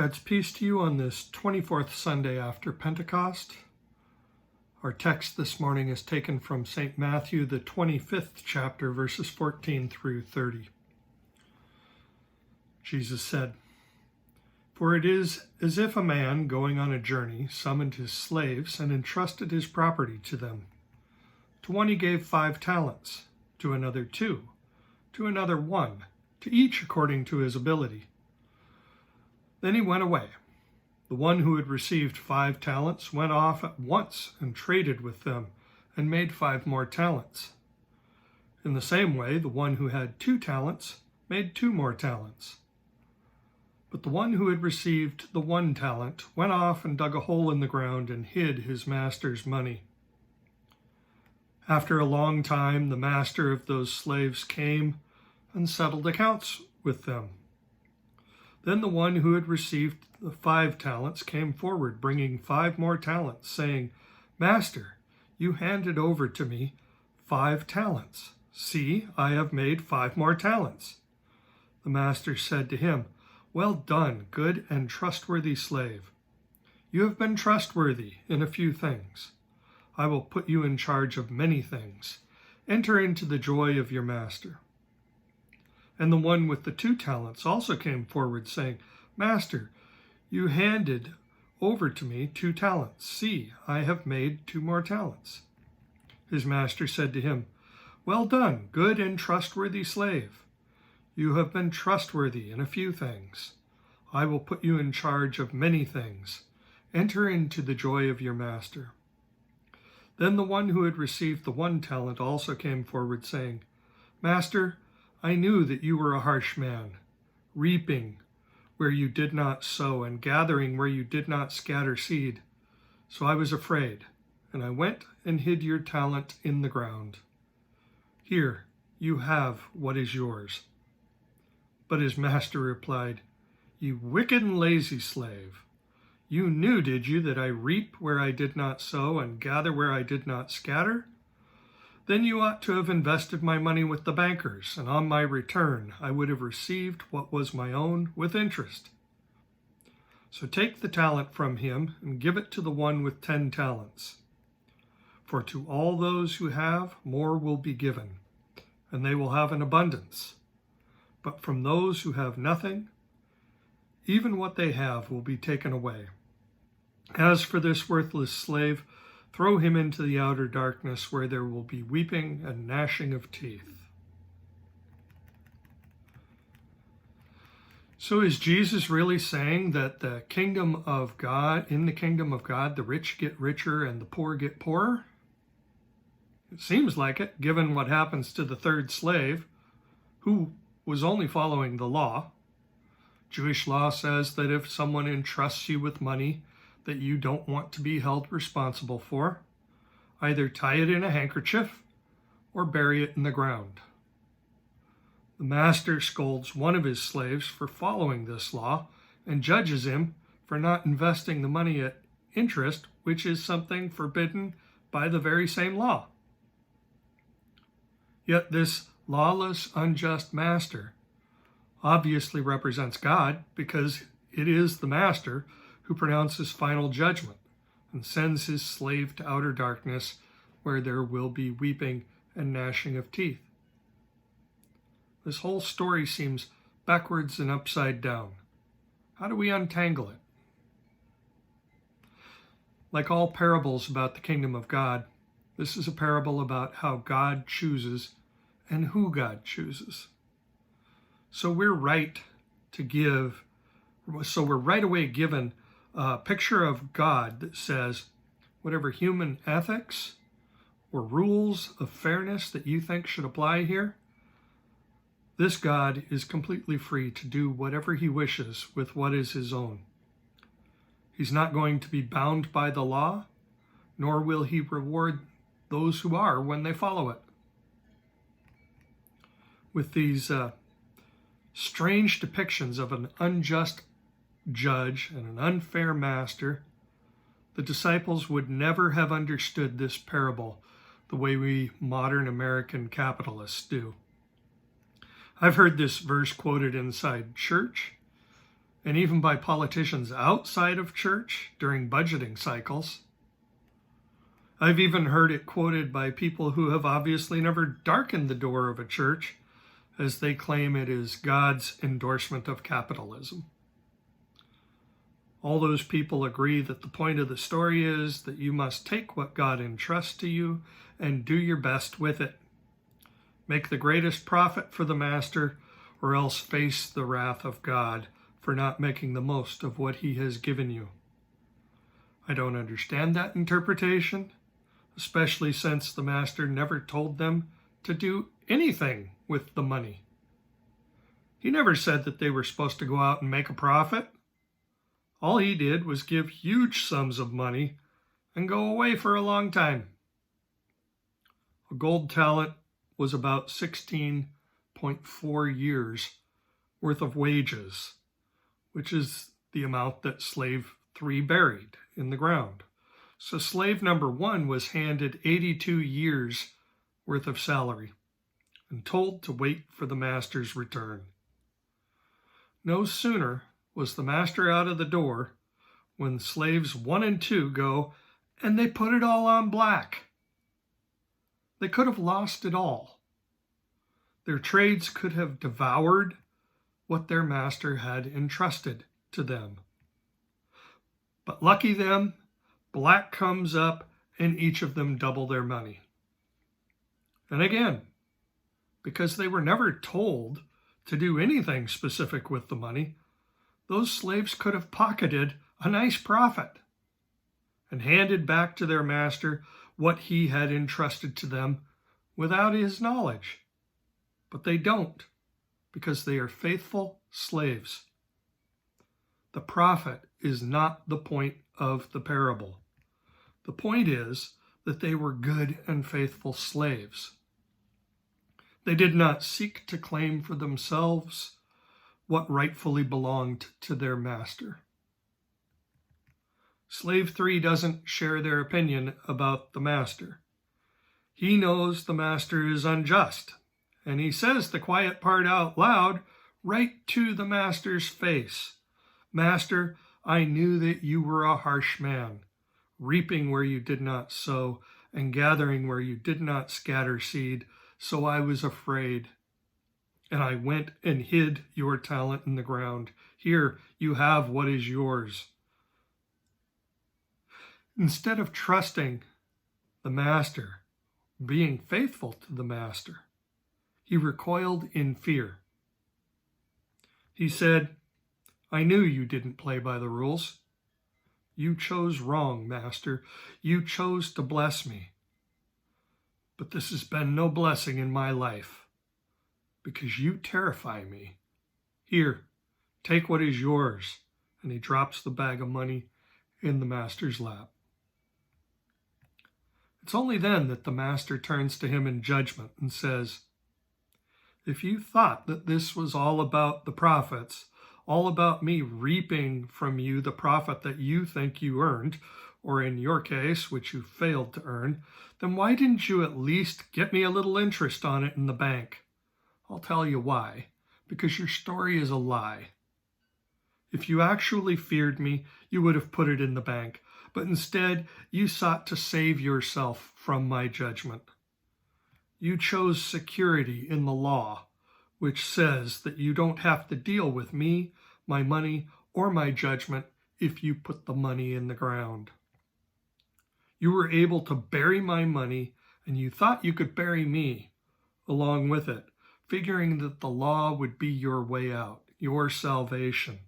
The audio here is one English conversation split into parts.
God's peace to you on this 24th Sunday after Pentecost. Our text this morning is taken from St. Matthew, the 25th chapter, verses 14 through 30. Jesus said, "For it is as if a man going on a journey summoned his slaves and entrusted his property to them. To one he gave 5 talents, to another 2, to another 1, to each according to his ability. Then he went away. The one who had received 5 talents went off at once and traded with them and made 5 more talents. In the same way, the one who had 2 talents made 2 more talents. But the one who had received the 1 talent went off and dug a hole in the ground and hid his master's money. After a long time, the master of those slaves came and settled accounts with them. Then the one who had received the 5 talents came forward, bringing 5 more talents, saying, 'Master, you handed over to me 5 talents. See, I have made 5 more talents.' The master said to him, 'Well done, good and trustworthy slave. You have been trustworthy in a few things. I will put you in charge of many things. Enter into the joy of your master.' And the one with the 2 talents also came forward, saying, 'Master, you handed over to me 2 talents. See, I have made 2 more talents.' His master said to him, 'Well done, good and trustworthy slave. You have been trustworthy in a few things. I will put you in charge of many things. Enter into the joy of your master.' Then the one who had received the 1 talent also came forward, saying, 'Master, I knew that you were a harsh man, reaping where you did not sow and gathering where you did not scatter seed. So I was afraid, and I went and hid your talent in the ground. Here, you have what is yours.' But his master replied, 'You wicked and lazy slave. You knew, did you, that I reap where I did not sow and gather where I did not scatter? Then you ought to have invested my money with the bankers, and on my return I would have received what was my own with interest. So take the talent from him and give it to the one with 10 talents. For to all those who have, more will be given, and they will have an abundance. But from those who have nothing, even what they have will be taken away. As for this worthless slave, throw him into the outer darkness, where there will be weeping and gnashing of teeth.'" So is Jesus really saying that in the kingdom of God, the rich get richer and the poor get poorer? It seems like it, given what happens to the 3rd slave, who was only following the law. Jewish law says that if someone entrusts you with money that you don't want to be held responsible for, either tie it in a handkerchief or bury it in the ground. The master scolds one of his slaves for following this law and judges him for not investing the money at interest, which is something forbidden by the very same law. Yet this lawless, unjust master obviously represents God, because it is the master who pronounces final judgment and sends his slave to outer darkness, where there will be weeping and gnashing of teeth. This whole story seems backwards and upside down. How do we untangle it? Like all parables about the kingdom of God, this is a parable about how God chooses and who God chooses. So we're right away given a picture of God that says, whatever human ethics or rules of fairness that you think should apply here, this God is completely free to do whatever he wishes with what is his own. He's not going to be bound by the law, nor will he reward those who are when they follow it. With these strange depictions of an unjust judge and an unfair master, the disciples would never have understood this parable the way we modern American capitalists do. I've heard this verse quoted inside church, and even by politicians outside of church during budgeting cycles. I've even heard it quoted by people who have obviously never darkened the door of a church, as they claim it is God's endorsement of capitalism. All those people agree that the point of the story is that you must take what God entrusts to you and do your best with it. Make the greatest profit for the master, or else face the wrath of God for not making the most of what he has given you. I don't understand that interpretation, especially since the master never told them to do anything with the money. He never said that they were supposed to go out and make a profit. All he did was give huge sums of money and go away for a long time. A gold talent was about 16.4 years worth of wages, which is the amount that slave 3 buried in the ground. So slave number 1 was handed 82 years worth of salary and told to wait for the master's return. No sooner was the master out of the door when slaves 1 and 2 go and they put it all on black. They could have lost it all. Their trades could have devoured what their master had entrusted to them. But lucky them, black comes up and each of them double their money. And again, because they were never told to do anything specific with the money, those slaves could have pocketed a nice profit and handed back to their master what he had entrusted to them without his knowledge. But they don't, because they are faithful slaves. The profit is not the point of the parable. The point is that they were good and faithful slaves. They did not seek to claim for themselves what rightfully belonged to their master. Slave 3 doesn't share their opinion about the master. He knows the master is unjust, and he says the quiet part out loud right to the master's face. Master, I knew that you were a harsh man, reaping where you did not sow and gathering where you did not scatter seed, so I was afraid. And I went and hid your talent in the ground. Here, you have what is yours. Instead of trusting the master, being faithful to the master, he recoiled in fear. He said, I knew you didn't play by the rules. You chose wrong, master. You chose to bless me. But this has been no blessing in my life, because you terrify me. Here, take what is yours. And he drops the bag of money in the master's lap. It's only then that the master turns to him in judgment and says, if you thought that this was all about the profits, all about me reaping from you the profit that you think you earned, or in your case, which you failed to earn, then why didn't you at least get me a little interest on it in the bank? I'll tell you why. Because your story is a lie. If you actually feared me, you would have put it in the bank, but instead you sought to save yourself from my judgment. You chose security in the law, which says that you don't have to deal with me, my money, or my judgment if you put the money in the ground. You were able to bury my money, and you thought you could bury me along with it, figuring that the law would be your way out, your salvation.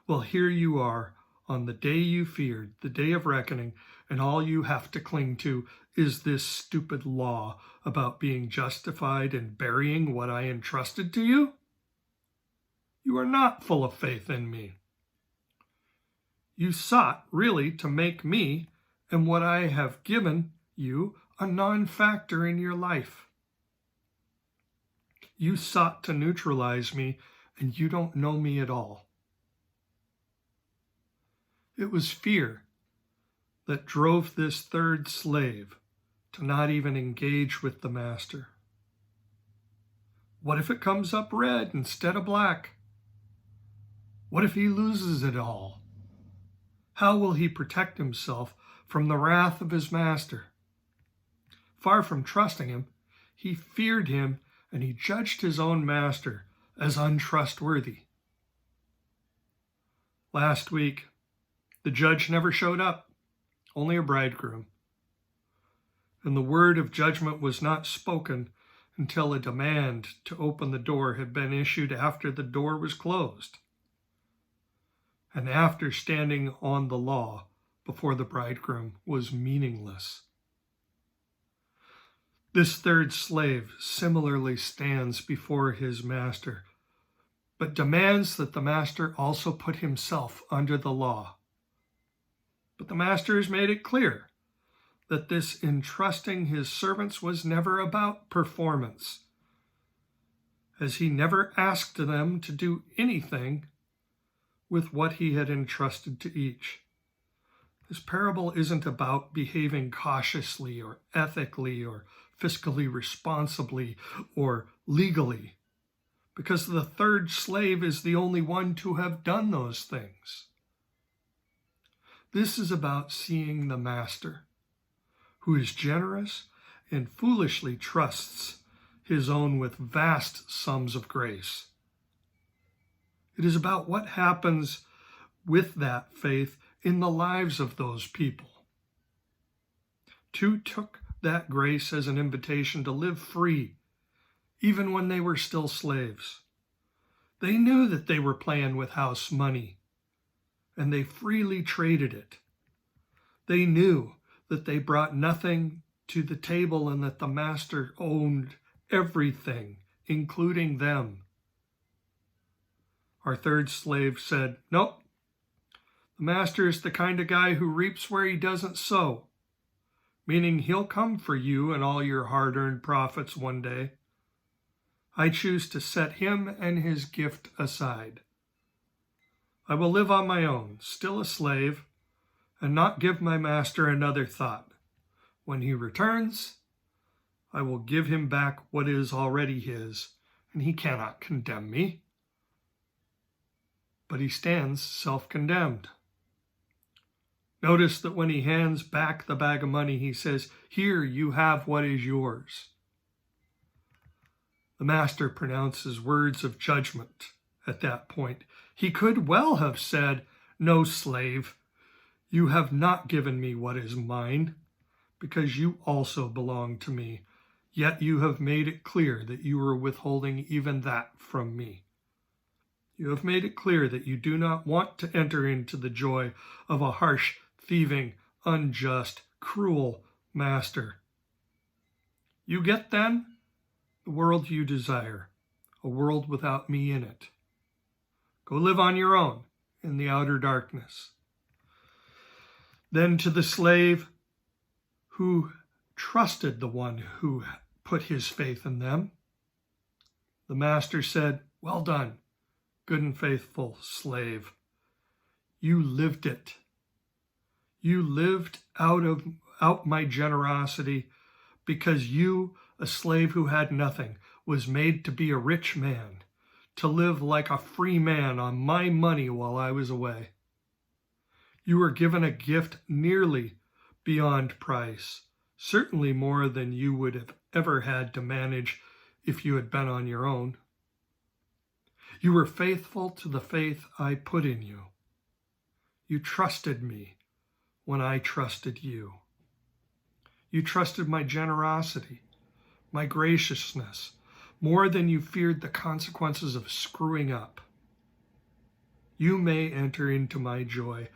Well, here you are on the day you feared, the day of reckoning, and all you have to cling to is this stupid law about being justified and burying what I entrusted to you? You are not full of faith in me. You sought really to make me and what I have given you a non-factor in your life. You sought to neutralize me, and you don't know me at all. It was fear that drove this third slave to not even engage with the master. What if it comes up red instead of black? What if he loses it all? How will he protect himself from the wrath of his master? Far from trusting him, he feared him, and he judged his own master as untrustworthy. Last week, the judge never showed up, only a bridegroom. And the word of judgment was not spoken until a demand to open the door had been issued after the door was closed, and after standing on the law before the bridegroom was meaningless. This third slave similarly stands before his master, but demands that the master also put himself under the law. But the master has made it clear that this entrusting his servants was never about performance, as he never asked them to do anything with what he had entrusted to each. This parable isn't about behaving cautiously or ethically or fiscally responsibly or legally, because the third slave is the only one to have done those things. This is about seeing the master, who is generous and foolishly trusts his own with vast sums of grace. It is about what happens with that faith in the lives of those people. Two took that grace as an invitation to live free, even when they were still slaves. They knew that they were playing with house money, and they freely traded it. They knew that they brought nothing to the table and that the master owned everything, including them. Our third slave said, "Nope, the master is the kind of guy who reaps where he doesn't sow," meaning he'll come for you and all your hard-earned profits one day. I choose to set him and his gift aside. I will live on my own, still a slave, and not give my master another thought. When he returns, I will give him back what is already his, and he cannot condemn me. But he stands self-condemned. Notice that when he hands back the bag of money, he says, "Here you have what is yours." The master pronounces words of judgment at that point. He could well have said, "No, slave, you have not given me what is mine, because you also belong to me. Yet you have made it clear that you are withholding even that from me. You have made it clear that you do not want to enter into the joy of a harsh, thieving, unjust, cruel master. You get, then, the world you desire, a world without me in it. Go live on your own in the outer darkness." Then to the slave who trusted the one who put his faith in them, the master said, "Well done, good and faithful slave. You lived it. You lived out my generosity, because you, a slave who had nothing, was made to be a rich man, to live like a free man on my money while I was away. You were given a gift nearly beyond price, certainly more than you would have ever had to manage if you had been on your own. You were faithful to the faith I put in you. You trusted me when I trusted you. You trusted my generosity, my graciousness, more than you feared the consequences of screwing up. You may enter into my joy.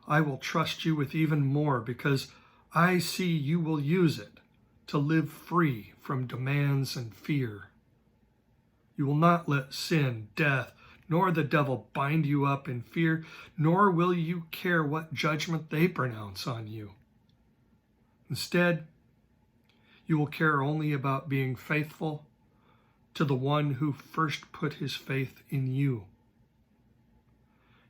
I will trust you with even more, because I see you will use it to live free from demands and fear. You will not let sin, death, nor the devil bind you up in fear, nor will you care what judgment they pronounce on you. Instead, you will care only about being faithful to the one who first put his faith in you.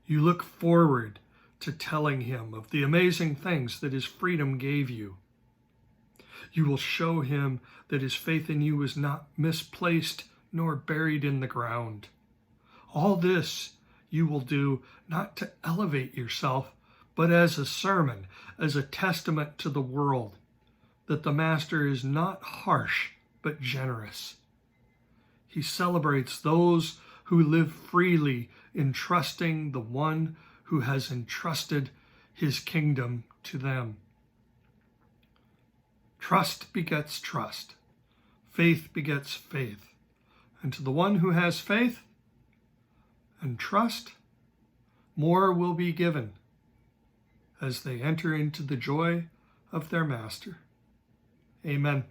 You look forward to telling him of the amazing things that his freedom gave you. You will show him that his faith in you was not misplaced nor buried in the ground. All this you will do not to elevate yourself, but as a sermon, as a testament to the world, that the Master is not harsh, but generous. He celebrates those who live freely in trusting the one who has entrusted his kingdom to them. Trust begets trust. Faith begets faith. And to the one who has faith and trust, more will be given as they enter into the joy of their Master. Amen.